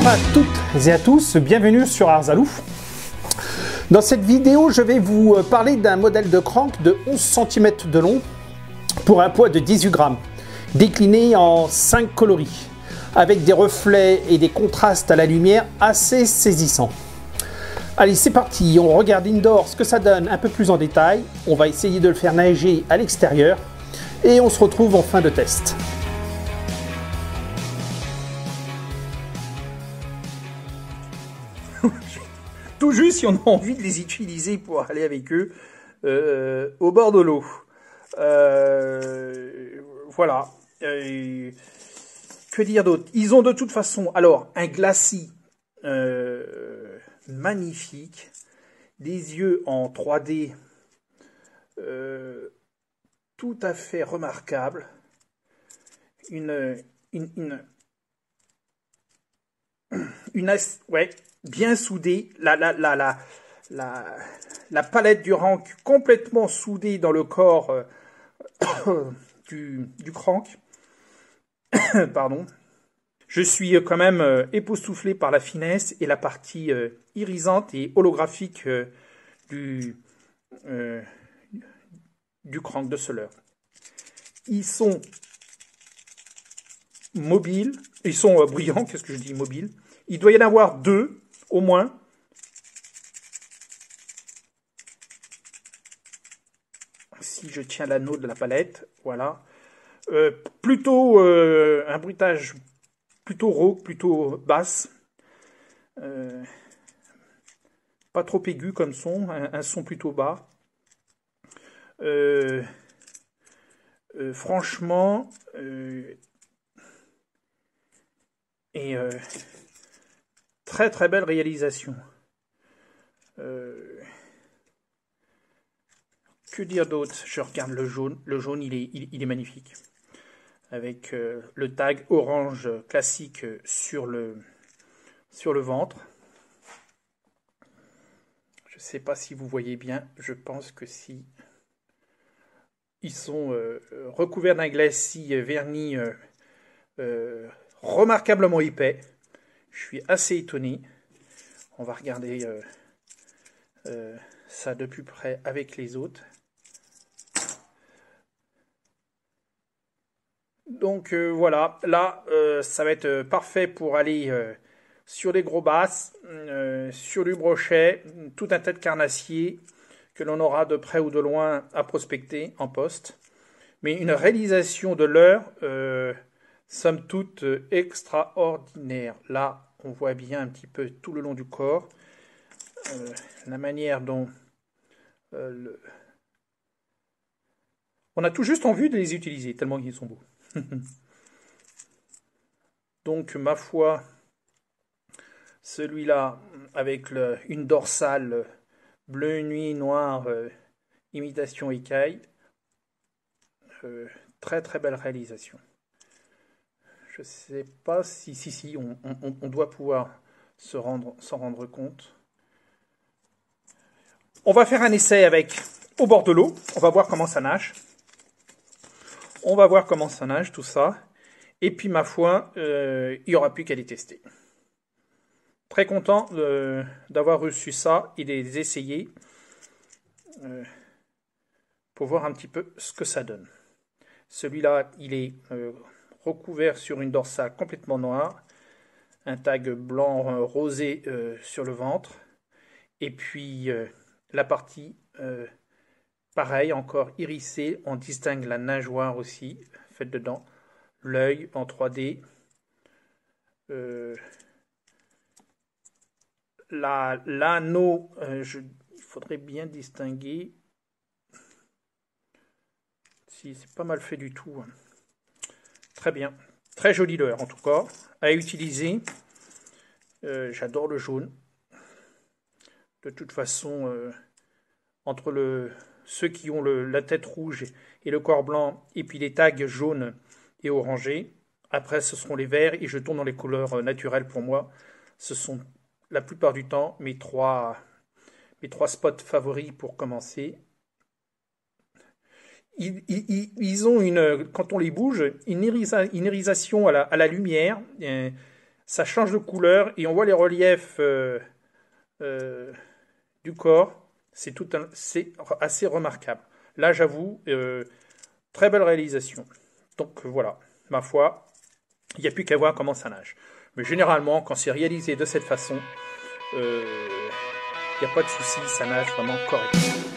Bonjour à toutes et à tous, bienvenue sur Arzalou. Dans cette vidéo, je vais vous parler d'un modèle de crank de 11 cm de long pour un poids de 18 grammes, décliné en 5 coloris, avec des reflets et des contrastes à la lumière assez saisissants. Allez, c'est parti, on regarde indoor ce que ça donne un peu plus en détail. On va essayer de le faire neiger à l'extérieur et on se retrouve en fin de test. Tout juste si on a envie de les utiliser pour aller avec eux au bord de l'eau. Voilà. Que dire d'autre? Ils ont de toute façon, alors, un glacis magnifique, des yeux en 3D tout à fait remarquables, ouais, bien soudée, la palette du rank complètement soudée dans le corps du crank. Pardon. Je suis quand même époustouflé par la finesse et la partie irisante et holographique du crank de ce leurre. Ils sont mobiles, ils sont brillants, qu'est-ce que je dis mobiles? Il doit y en avoir deux, au moins. Si je tiens l'anneau de la palette, voilà. Plutôt un bruitage plutôt rauque, plutôt basse. Pas trop aigu comme son, un son plutôt bas. Franchement, très très belle réalisation. Que dire d'autre? Je regarde le jaune. Le jaune, il est magnifique. Avec le tag orange classique sur le ventre. Je ne sais pas si vous voyez bien. Je pense que si. Ils sont recouverts d'un glacis verni remarquablement épais. Je suis assez étonné. On va regarder ça de plus près avec les autres. Donc voilà, là ça va être parfait pour aller sur les gros basses, sur du brochet, tout un tas de carnassiers que l'on aura de près ou de loin à prospecter en poste. Mais une réalisation de leurre, somme toute extraordinaire. Là, on voit bien un petit peu tout le long du corps, la manière dont on a tout juste envie de les utiliser, tellement ils sont beaux. Donc, ma foi, celui-là, avec une dorsale bleu nuit, noir, imitation écaille, très très belle réalisation. Je sais pas si on doit pouvoir s'en rendre compte. On va faire un essai avec au bord de l'eau. On va voir comment ça nage. On va voir comment ça nage, tout ça. Et puis, ma foi, il n'y aura plus qu'à les tester. Très content d'avoir reçu ça et de les essayer pour voir un petit peu ce que ça donne. Celui-là, il est recouvert sur une dorsale complètement noire, un tag blanc rosé sur le ventre, et puis la partie, pareil, encore irisée, on distingue la nageoire aussi, faite dedans, l'œil en 3D, l'anneau, il faudrait bien distinguer. Si, c'est pas mal fait du tout. Très bien. Très joli leurre en tout cas. À utiliser. J'adore le jaune. De toute façon, entre ceux qui ont la tête rouge et le corps blanc, et puis les tags jaunes et orangés, après ce seront les verts, et je tourne dans les couleurs naturelles pour moi. Ce sont la plupart du temps mes trois spots favoris pour commencer. Ils ont quand on les bouge, une irisation à la lumière. ça change de couleur et on voit les reliefs du corps. C'est assez remarquable. Là, j'avoue, très belle réalisation. Donc voilà, ma foi, il n'y a plus qu'à voir comment ça nage. Mais généralement, quand c'est réalisé de cette façon, il n'y a pas de souci, ça nage vraiment correctement.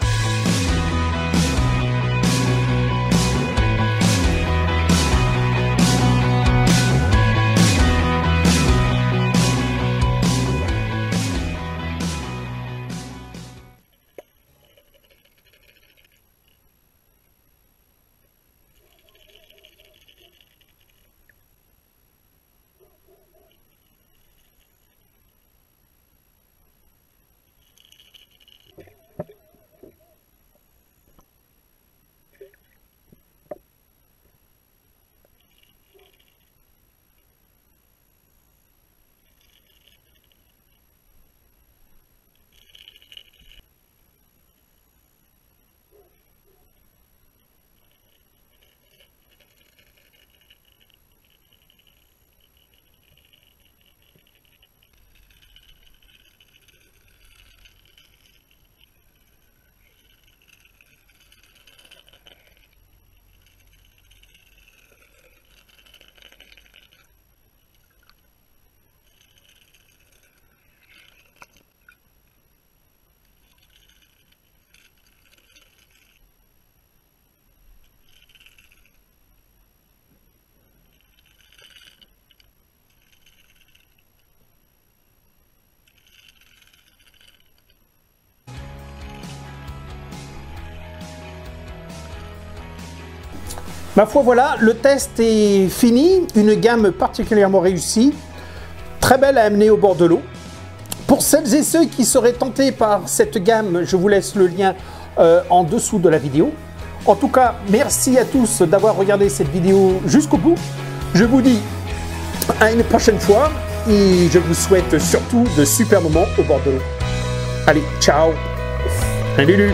Ma foi, voilà, le test est fini, une gamme particulièrement réussie, très belle à amener au bord de l'eau. Pour celles et ceux qui seraient tentés par cette gamme, je vous laisse le lien en dessous de la vidéo. En tout cas, merci à tous d'avoir regardé cette vidéo jusqu'au bout. Je vous dis à une prochaine fois et je vous souhaite surtout de super moments au bord de l'eau. Allez, ciao, un Lulu.